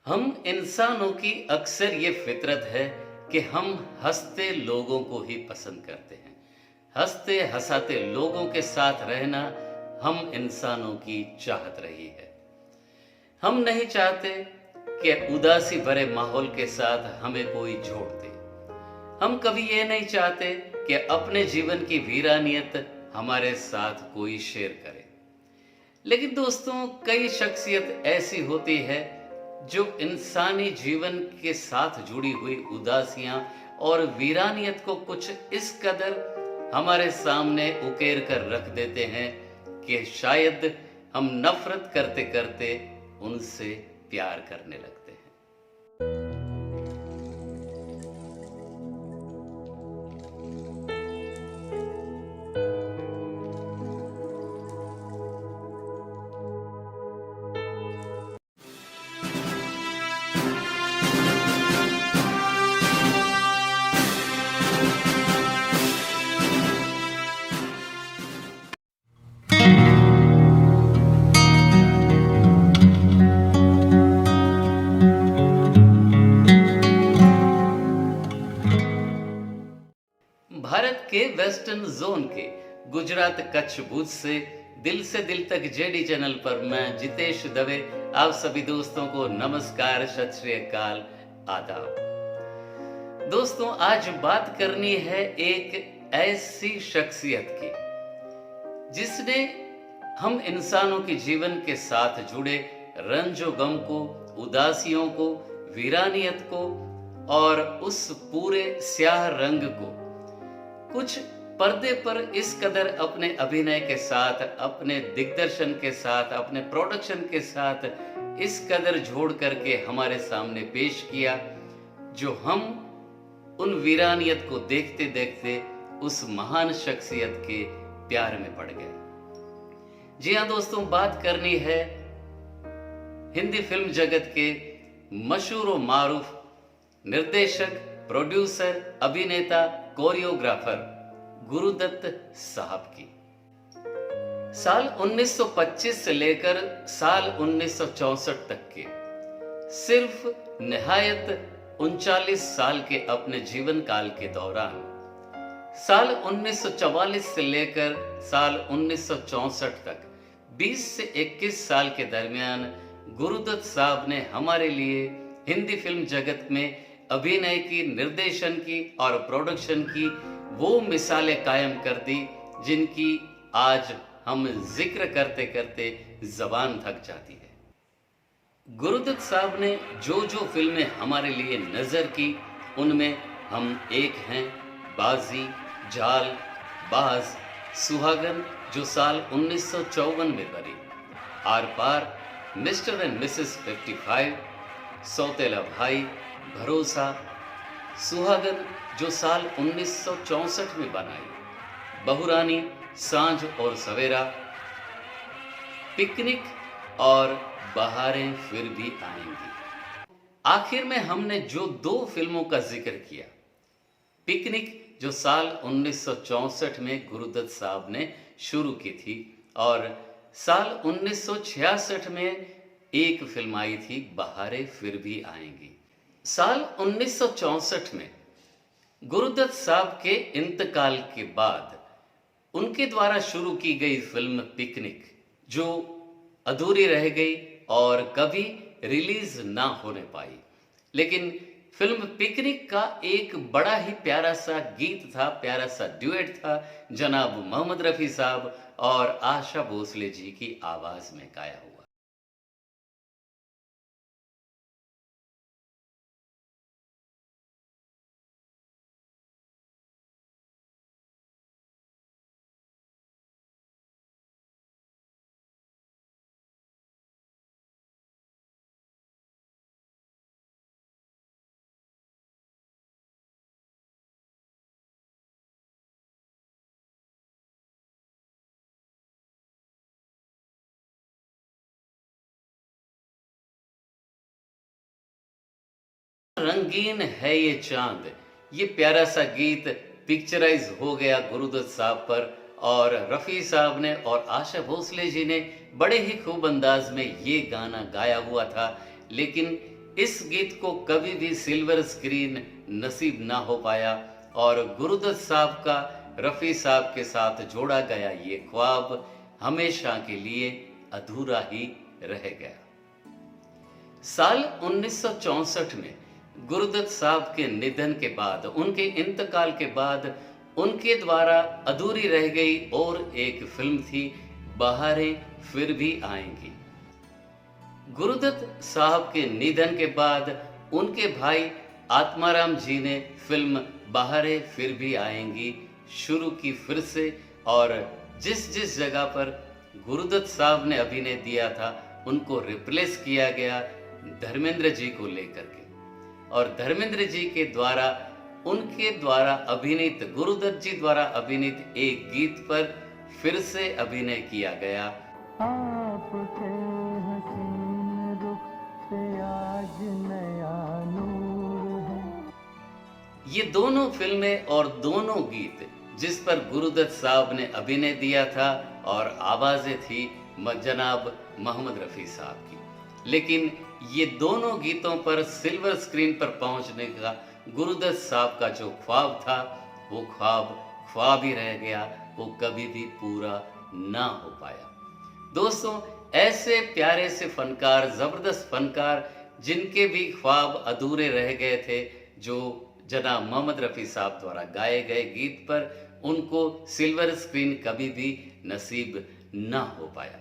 हम इंसानों की अक्सर ये फितरत है कि हम हंसते लोगों को ही पसंद करते हैं। हंसते हंसाते लोगों के साथ रहना हम इंसानों की चाहत रही है। हम नहीं चाहते कि उदासी भरे माहौल के साथ हमें कोई जोड़ दे। हम कभी ये नहीं चाहते कि अपने जीवन की वीरानियत हमारे साथ कोई शेयर करे। लेकिन दोस्तों, कई शख्सियत ऐसी होती है जो इंसानी जीवन के साथ जुड़ी हुई उदासियां और वीरानियत को कुछ इस कदर हमारे सामने उकेर कर रख देते हैं कि शायद हम नफरत करते करते उनसे प्यार करने लगते हैं। भारत के वेस्टर्न जोन के गुजरात कच्छ भुज से दिल तक जेडी चैनल पर मैं जितेश दवे आप सभी दोस्तों को नमस्कार, सत श्री अकाल, आदाब। दोस्तों, आज बात करनी है एक ऐसी शख्सियत की जिसने हम इंसानों के जीवन के साथ जुड़े रंजो गम को, उदासियों को, वीरानियत को और उस पूरे स्याह रंग को कुछ पर्दे पर इस कदर अपने अभिनय के साथ, अपने दिग्दर्शन के साथ, अपने प्रोडक्शन के साथ इस कदर जोड़ करके हमारे सामने पेश किया, जो हम उन वीरानियत को देखते देखते उस महान शख्सियत के प्यार में पड़ गए। जी हाँ दोस्तों, बात करनी है हिंदी फिल्म जगत के मशहूर व मारूफ निर्देशक, प्रोड्यूसर, अभिनेता, कोरियोग्राफर गुरुदत्त साहब की। साल 1925 से लेकर साल 1964 तक के सिर्फ निहायत 39 साल के अपने जीवन काल के दौरान साल 1944 से लेकर साल 1964 तक 20 से 21 साल के दरमियान गुरुदत्त साहब ने हमारे लिए हिंदी फिल्म जगत में अभिनय की, निर्देशन की और प्रोडक्शन की वो मिसालें कायम कर दी जिनकी आज हम जिक्र करते करते जबान थक जाती है। गुरुदत्त साहब ने जो फिल्में हमारे लिए नजर की, उनमें हम एक हैं बाजी, जाल, बाज, सुहागन जो साल 1954 में बनी, Aar Paar, mister and missus 55, सौतेला भाई, भरोसा, सुहागन जो साल 1964 में बनाई, बहुरानी, सांझ और सवेरा, पिकनिक और बहारें फिर भी आएंगी। आखिर में हमने जो दो फिल्मों का जिक्र किया, पिकनिक जो साल 1964 में गुरुदत्त साहब ने शुरू की थी और साल 1966 में एक फिल्म आई थी बहारें फिर भी आएंगी। साल 1964 में गुरुदत्त साहब के इंतकाल के बाद उनके द्वारा शुरू की गई फिल्म पिकनिक जो अधूरी रह गई और कभी रिलीज ना होने पाई, लेकिन फिल्म पिकनिक का एक बड़ा ही प्यारा सा गीत था, प्यारा सा ड्यूएट था, जनाब मोहम्मद रफी साहब और आशा भोसले जी की आवाज में गाया हुआ। रंगीन है ये चांद, ये प्यारा सा गीत पिक्चराइज हो गया गुरुदत्त साहब पर और रफ़ी साहब ने और आशा भोसले जी ने बड़े ही खूब अंदाज में ये गाना गाया हुआ था। लेकिन इस गीत को कभी भी सिल्वर स्क्रीन नसीब ना हो पाया और गुरुदत्त साहब का रफ़ी साहब के साथ जोड़ा गया ये ख्वाब हमेशा के लिए अधूरा ही रह गया। साल 1964 में गुरुदत्त साहब के निधन के बाद, उनके इंतकाल के बाद उनके द्वारा अधूरी रह गई और एक फिल्म थी बहारें फिर भी आएंगी। गुरुदत्त साहब के निधन के बाद उनके भाई आत्माराम जी ने फिल्म बहारें फिर भी आएंगी शुरू की फिर से, और जिस जिस जगह पर गुरुदत्त साहब ने अभिनय दिया था उनको रिप्लेस किया गया धर्मेंद्र जी को लेकर के, और धर्मेंद्र जी के द्वारा उनके द्वारा अभिनीत, गुरुदत्त जी द्वारा अभिनीत एक गीत पर फिर से अभिनय किया गया। आपके हसीन रुख पे आज नया नूर है। ये दोनों फिल्में और दोनों गीत जिस पर गुरुदत्त साहब ने अभिनय दिया था और आवाजें थी जनाब मोहम्मद रफ़ी साहब की, लेकिन ये दोनों गीतों पर सिल्वर स्क्रीन पर पहुंचने का गुरुदत्त साहब का जो ख्वाब था वो ख्वाब ही रह गया, वो कभी भी पूरा ना हो पाया। दोस्तों, ऐसे प्यारे से फनकार, जबरदस्त फनकार जिनके भी ख्वाब अधूरे रह गए थे, जो जनाब मोहम्मद रफ़ी साहब द्वारा गाए गए गीत पर उनको सिल्वर स्क्रीन कभी भी नसीब ना हो पाया।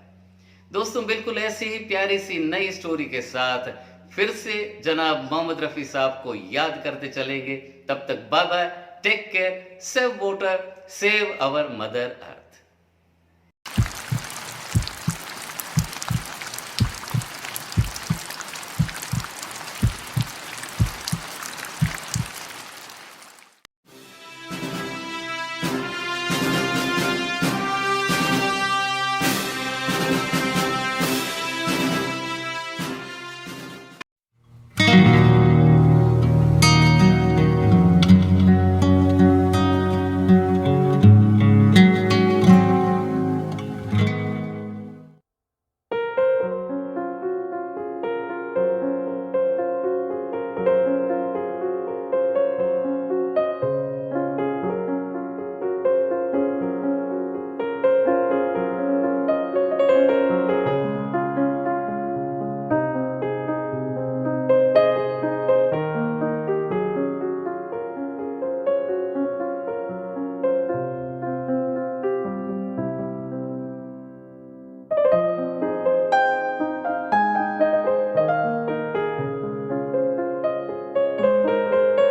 दोस्तों, बिल्कुल ऐसी ही प्यारी सी नई स्टोरी के साथ फिर से जनाब मोहम्मद रफ़ी साहब को याद करते चलेंगे। तब तक bye bye, take care, save water, save our mother earth.